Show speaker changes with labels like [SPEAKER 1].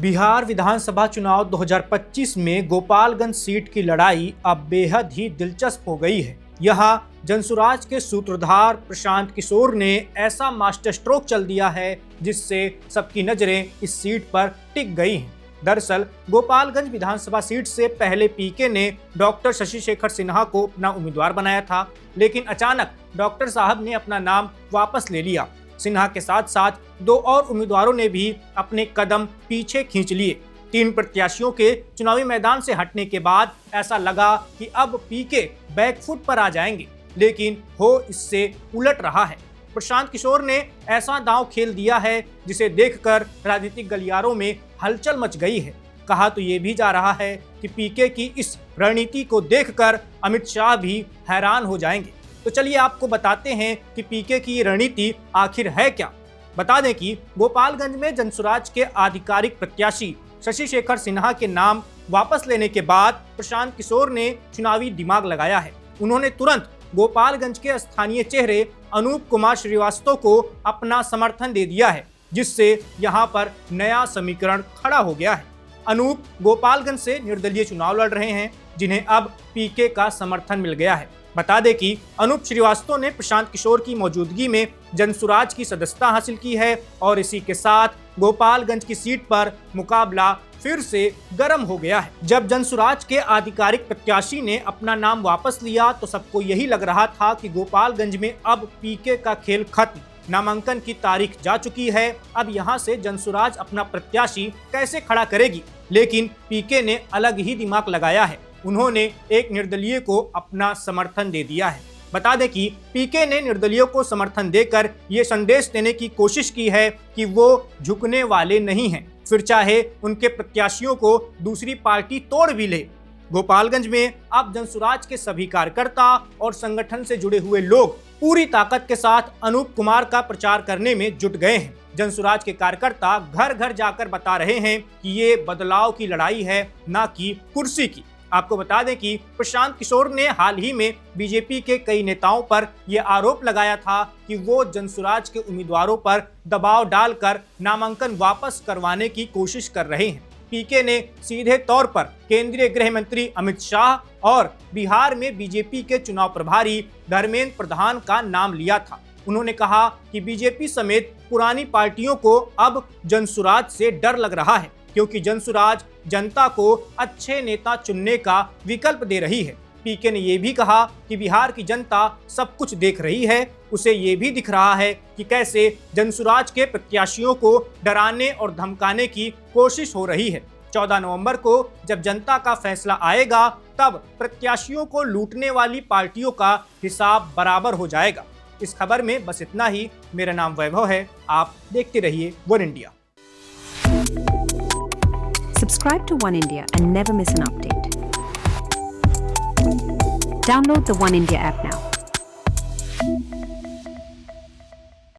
[SPEAKER 1] बिहार विधानसभा चुनाव 2025 में गोपालगंज सीट की लड़ाई अब बेहद ही दिलचस्प हो गई है। यहाँ जनसुराज के सूत्रधार प्रशांत किशोर ने ऐसा मास्टर स्ट्रोक चल दिया है जिससे सबकी नजरें इस सीट पर टिक गई हैं। दरअसल गोपालगंज विधानसभा सीट से पहले पीके ने डॉक्टर शशि शेखर सिन्हा को अपना उम्मीदवार बनाया था, लेकिन अचानक डॉक्टर साहब ने अपना नाम वापस ले लिया। सिन्हा के साथ साथ दो और उम्मीदवारों ने भी अपने कदम पीछे खींच लिए। 3 प्रत्याशियों के चुनावी मैदान से हटने के बाद ऐसा लगा कि अब पीके बैकफुट पर आ जाएंगे, लेकिन हो इससे उलट रहा है। प्रशांत किशोर ने ऐसा दांव खेल दिया है जिसे देखकर राजनीतिक गलियारों में हलचल मच गई है। कहा तो ये भी जा रहा है कि पीके की इस रणनीति को देखकर अमित शाह भी हैरान हो जाएंगे। तो चलिए आपको बताते हैं कि पीके की रणनीति आखिर है क्या। बता दें कि गोपालगंज में जनसुराज के आधिकारिक प्रत्याशी शशि शेखर सिन्हा के नाम वापस लेने के बाद प्रशांत किशोर ने चुनावी दिमाग लगाया है। उन्होंने तुरंत गोपालगंज के स्थानीय चेहरे अनूप कुमार श्रीवास्तव को अपना समर्थन दे दिया है, जिससे यहां पर नया समीकरण खड़ा हो गया है। अनूप गोपालगंज से निर्दलीय चुनाव लड़ रहे हैं, जिन्हें अब पीके का समर्थन मिल गया है। बता दें कि अनूप श्रीवास्तव ने प्रशांत किशोर की मौजूदगी में जनसुराज की सदस्यता हासिल की है और इसी के साथ गोपालगंज की सीट पर मुकाबला फिर से गर्म हो गया है। जब जनसुराज के आधिकारिक प्रत्याशी ने अपना नाम वापस लिया तो सबको यही लग रहा था कि गोपालगंज में अब पीके का खेल खत्म, नामांकन की तारीख जा चुकी है। अब यहां से जनसुराज अपना प्रत्याशी कैसे खड़ा करेगी, लेकिन पीके ने अलग ही दिमाग लगाया है। उन्होंने एक निर्दलीय को अपना समर्थन दे दिया है। बता दें कि पीके ने निर्दलीयों को समर्थन देकर ये संदेश देने की कोशिश की है कि वो झुकने वाले नहीं हैं, फिर चाहे उनके प्रत्याशियों को दूसरी पार्टी तोड़ भी ले। गोपालगंज में अब जनसुराज के सभी कार्यकर्ता और संगठन से जुड़े हुए लोग पूरी ताकत के साथ अनूप कुमार का प्रचार करने में जुट गए हैं। जनसुराज के कार्यकर्ता घर घर जाकर बता रहे हैं कि ये बदलाव की लड़ाई है, ना कि कुर्सी की। आपको बता दें कि प्रशांत किशोर ने हाल ही में बीजेपी के कई नेताओं पर यह आरोप लगाया था कि वो जनसुराज के उम्मीदवारों पर दबाव डालकर नामांकन वापस करवाने की कोशिश कर रहे हैं। पीके ने सीधे तौर पर केंद्रीय गृह मंत्री अमित शाह और बिहार में बीजेपी के चुनाव प्रभारी धर्मेंद्र प्रधान का नाम लिया था। उन्होंने कहा कि बीजेपी समेत पुरानी पार्टियों को अब जनसुराज से डर लग रहा है, क्योंकि जनसुराज जनता को अच्छे नेता चुनने का विकल्प दे रही है। पीके ने यह भी कहा कि बिहार की जनता सब कुछ देख रही है, उसे ये भी दिख रहा है कि कैसे जनसुराज के प्रत्याशियों को डराने और धमकाने की कोशिश हो रही है। 14 नवंबर को जब जनता का फैसला आएगा, तब प्रत्याशियों को लूटने वाली पार्टियों का हिसाब बराबर हो जाएगा। इस खबर में बस इतना ही। मेरा नाम वैभव है, आप देखते रहिए one India.
[SPEAKER 2] Subscribe to One India and never miss an update. Download the One India app now.